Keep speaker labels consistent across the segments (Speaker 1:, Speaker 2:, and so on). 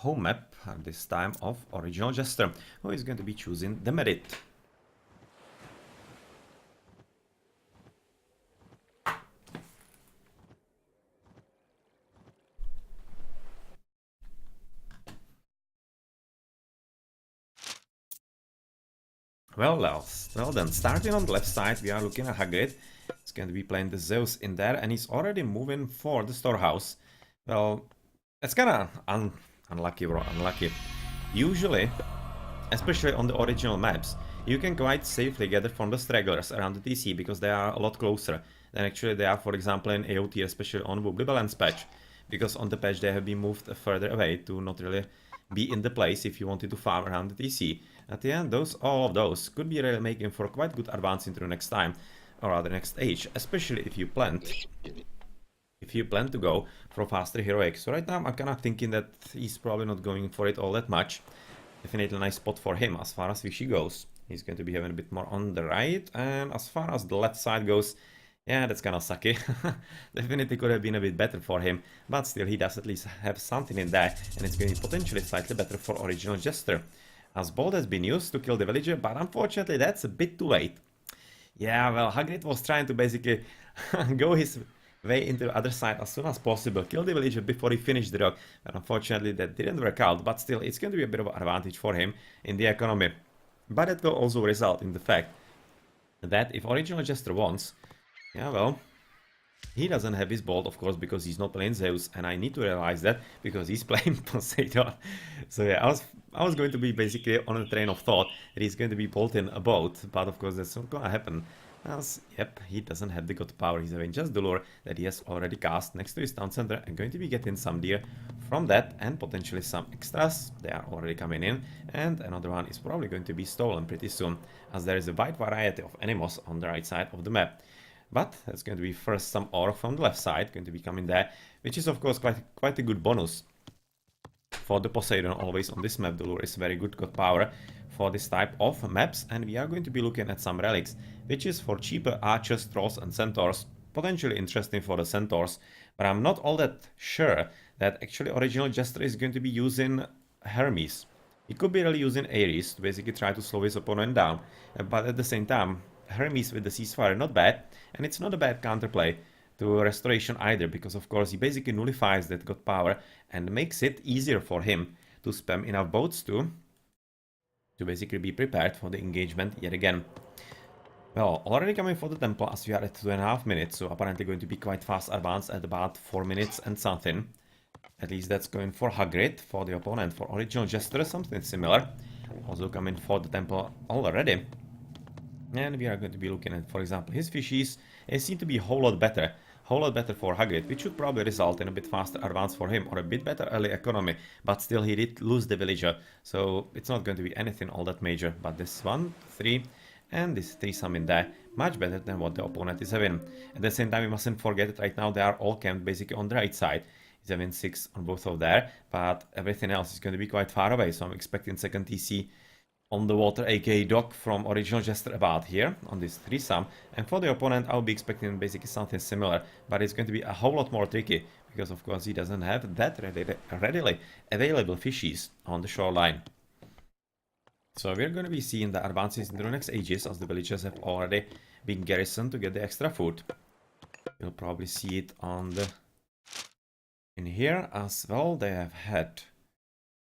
Speaker 1: home map, this time of original Jester, who is going to be choosing the Medit. Well, then, starting on the left side, we are looking at Hagrit. He's going to be playing the Zeus in there, and he's already moving for the storehouse. Well, it's kind of unlucky, bro, unlucky. Usually, especially on the original maps, you can quite safely gather from the stragglers around the TC because they are a lot closer than actually they are, for example, in AOT, especially on Wobbly Balance patch. Because on the patch they have been moved further away to not really be in the place if you wanted to farm around the TC. At the end, all of those could be really making for quite good advance into the next time, or rather next age, especially if you plan to go for faster heroic. So right now I'm kind of thinking that he's probably not going for it all that much. Definitely a nice spot for him as far as Fishy goes. He's going to be having a bit more on the right, and as far as the left side goes, yeah, that's kind of sucky. Definitely could have been a bit better for him, but still he does at least have something in there, and it's going to be potentially slightly better for original Jester. As Bolt has been used to kill the villager, but unfortunately that's a bit too late. Yeah, well, Hagrid was trying to basically go his way into the other side as soon as possible, kill the villager before he finished the rock, and unfortunately that didn't work out, but still it's going to be a bit of an advantage for him in the economy. But it will also result in the fact that if original Jester wants, yeah, well, he doesn't have his bolt, of course, because he's not playing Zeus, and I need to realize that because he's playing Poseidon. So yeah, I was going to be basically on a train of thought that he's going to be bolting a boat, but of course that's not gonna happen. As, yep, he doesn't have the god power, he's having just the lure that he has already cast next to his town center and going to be getting some deer from that and potentially some extras. They are already coming in, and another one is probably going to be stolen pretty soon, as there is a wide variety of animals on the right side of the map. But it's going to be first some ore from the left side, going to be coming there, which is of course quite a good bonus for the Poseidon. Always on this map, the lure is very good god power for this type of maps, and we are going to be looking at some relics, which is for cheaper archers, trolls and centaurs. Potentially interesting for the centaurs, but I'm not all that sure that actually original Jester is going to be using Hermes. He could be really using Ares to basically try to slow his opponent down, but at the same time, Hermes with the ceasefire not bad, and it's not a bad counterplay to Restoration either, because of course he basically nullifies that god power and makes it easier for him to spam enough boats to basically be prepared for the engagement yet again. Well, already coming for the temple as we are at 2.5 minutes, so apparently going to be quite fast advance at about 4 minutes and something. At least that's going for Hagrid, for the opponent. For original Jester, something similar. Also coming for the temple already. And we are going to be looking at, for example, his fishies. They seem to be a whole lot better for Hagrid, which should probably result in a bit faster advance for him, or a bit better early economy, but still he did lose the villager, so it's not going to be anything all that major. But this 1, 3, and this 3-sum in there, much better than what the opponent is having. At the same time, we mustn't forget that right now they are all camped basically on the right side. He's having 6 on both of there, but everything else is going to be quite far away, so I'm expecting second TC on the water, aka dock, from original Jester about here on this 3-sum, and for the opponent I'll be expecting basically something similar, but it's going to be a whole lot more tricky because of course he doesn't have that readily available fishies on the shoreline. So we're going to be seeing the advances into the next ages as the villagers have already been garrisoned to get the extra food. You'll probably see it on the in here as well. They have had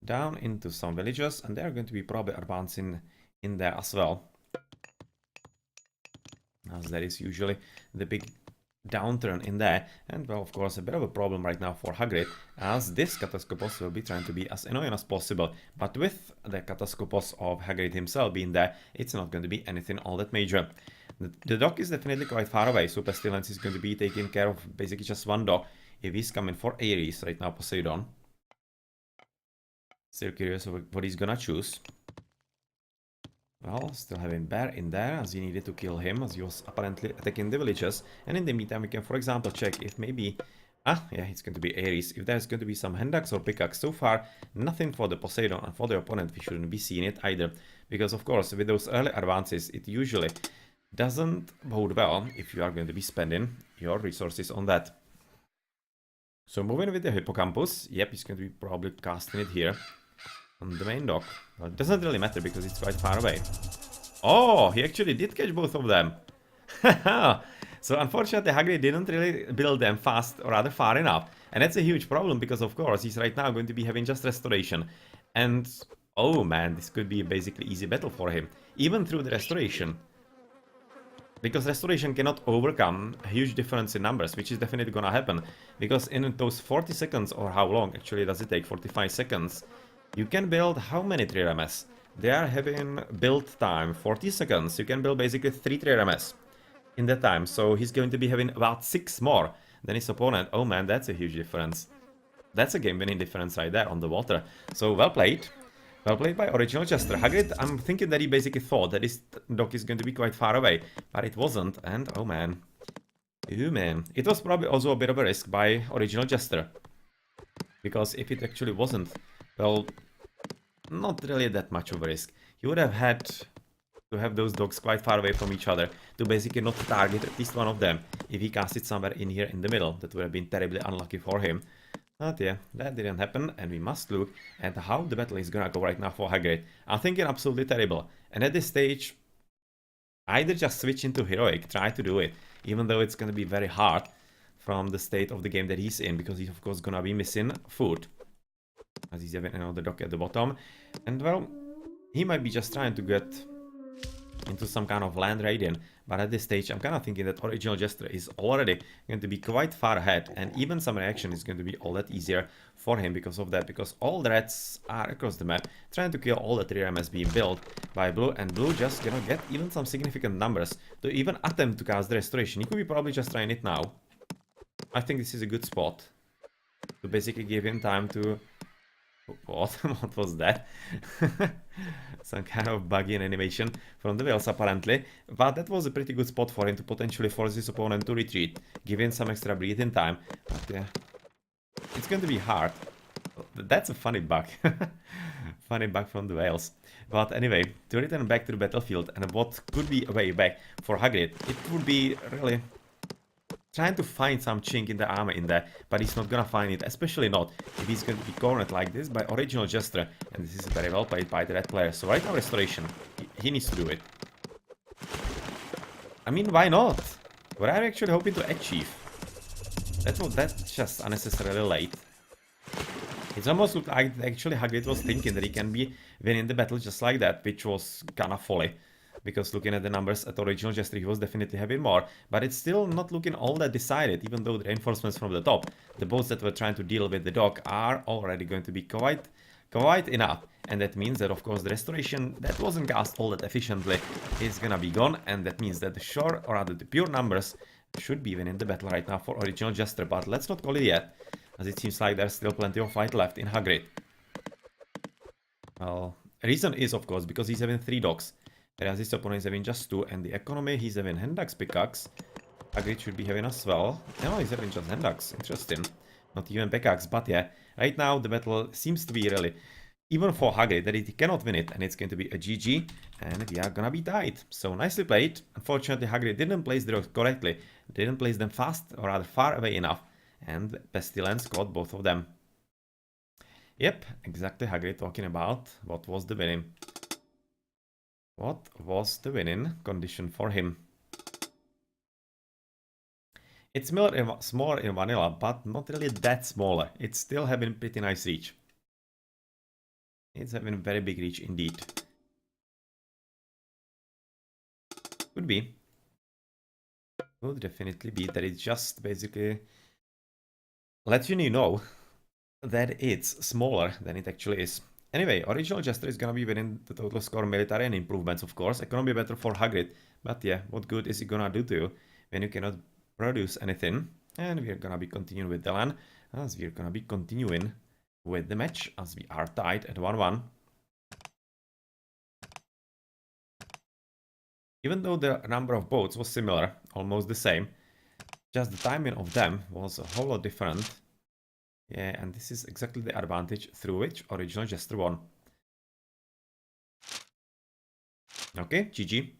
Speaker 1: down into some villages, and they're going to be probably advancing in there as well, as that is usually the big downturn in there. And well, of course, a bit of a problem right now for Hagrid, as this Kataskopos will be trying to be as annoying as possible, but with the Kataskopos of Hagrid himself being there, it's not going to be anything all that major. The dock is definitely quite far away, so Pestilence is going to be taking care of basically just one dock if he's coming for Ares right now, Poseidon. Still curious what he's gonna choose. Well, still having Bear in there, as he needed to kill him, as he was apparently attacking the villagers. And in the meantime, we can, for example, check if maybe... yeah, it's going to be Ares. If there's going to be some hand axe or pickaxe. So far, nothing for the Poseidon, and for the opponent, we shouldn't be seeing it either. Because, of course, with those early advances, it usually doesn't bode well if you are going to be spending your resources on that. So moving with the hippocampus. Yep, he's going to be probably casting it here on the main dock. Well, it doesn't really matter because it's quite far away. Oh, he actually did catch both of them. So unfortunately, Hagrid didn't really build them fast or rather far enough. And that's a huge problem because, of course, he's right now going to be having just restoration. And, oh man, this could be a basically easy battle for him. Even through the restoration. Because restoration cannot overcome a huge difference in numbers, which is definitely gonna happen. Because in those 40 seconds, or how long actually does it take, 45 seconds, you can build how many TRMS? They are having build time 40 seconds. You can build basically 3 TRMS in that time. So he's going to be having about 6 more than his opponent. Oh man, that's a huge difference. That's a game-winning difference right there on the water. So well played. Well played by original Jester. Hagrid, I'm thinking that he basically thought that his dock is going to be quite far away, but it wasn't, and oh man. Oh man. It was probably also a bit of a risk by original Jester. Because if it actually wasn't, well, not really that much of a risk. He would have had to have those docks quite far away from each other to basically not target at least one of them. If he cast it somewhere in here in the middle, that would have been terribly unlucky for him. But yeah, that didn't happen, and we must look at how the battle is gonna go right now for Hagrid. I'm thinking absolutely terrible, and at this stage, either just switch into Heroic, try to do it, even though it's gonna be very hard from the state of the game that he's in, because he's of course gonna be missing food. As he's having another dock at the bottom, and well, he might be just trying to get into some kind of land raiding, but at this stage I'm kind of thinking that original Jester is already going to be quite far ahead, and even some reaction is going to be all that easier for him because of that, because all the reds are across the map trying to kill all the 3MS being built by blue, and blue just cannot get even some significant numbers to even attempt to cast the restoration. He could be probably just trying it now. I think this is a good spot to basically give him time to... What? What was that? Some kind of buggy animation from the whales apparently, but that was a pretty good spot for him to potentially force his opponent to retreat, give him some extra breathing time. But yeah, it's going to be hard. That's a funny bug. Funny bug from the whales. But anyway, to return back to the battlefield, and what could be a way back for Hagrid, it would be really trying to find some chink in the armor in there, but he's not gonna find it, especially not if he's going to be cornered like this by original Jester, and this is very well played by the red player. So right now restoration, he needs to do it. I mean, why not? What are you actually hoping to achieve? That's just unnecessarily late. It almost looked like actually Hagrid was thinking that he can be winning the battle just like that, which was kinda folly. Because looking at the numbers at original Jester, he was definitely having more, but it's still not looking all that decided, even though the reinforcements from the top, the boats that were trying to deal with the dock, are already going to be quite enough. And that means that, of course, the restoration that wasn't cast all that efficiently is gonna be gone, and that means that the shore, or rather the pure numbers, should be winning the battle right now for original Jester, but let's not call it yet, as it seems like there's still plenty of fight left in Hagrid. Well, reason is, of course, because he's having 3 docks. Whereas his opponent is having just 2, and the economy he's having hand axe pickaxe. Hagrid should be having as well. No, he's having just hand axe. Interesting. Not even pickaxe, but yeah. Right now the battle seems to be really, even for Hagrid, that he cannot win it, and it's going to be a GG, and we are gonna be tied. So nicely played. Unfortunately, Hagrid didn't place the rocks correctly, didn't place them fast, or rather far away enough, and Pestilence got both of them. Yep, exactly Hagrid talking about what was the winning. What was the winning condition for him? It's smaller in vanilla, but not really that smaller. It's still having pretty nice reach. It's having very big reach indeed. Could be. Would definitely be that it just basically lets you know that it's smaller than it actually is. Anyway, original Jester is gonna be winning the total score, military and improvements, of course. Economy better for Hagrid, but yeah, what good is it gonna do to you when you cannot produce anything? And we're gonna be continuing with the LAN, as we're gonna be continuing with the match, as we are tied at 1-1. Even though the number of boats was similar, almost the same, just the timing of them was a whole lot different. Yeah, and this is exactly the advantage through which original Jester won. Okay, GG.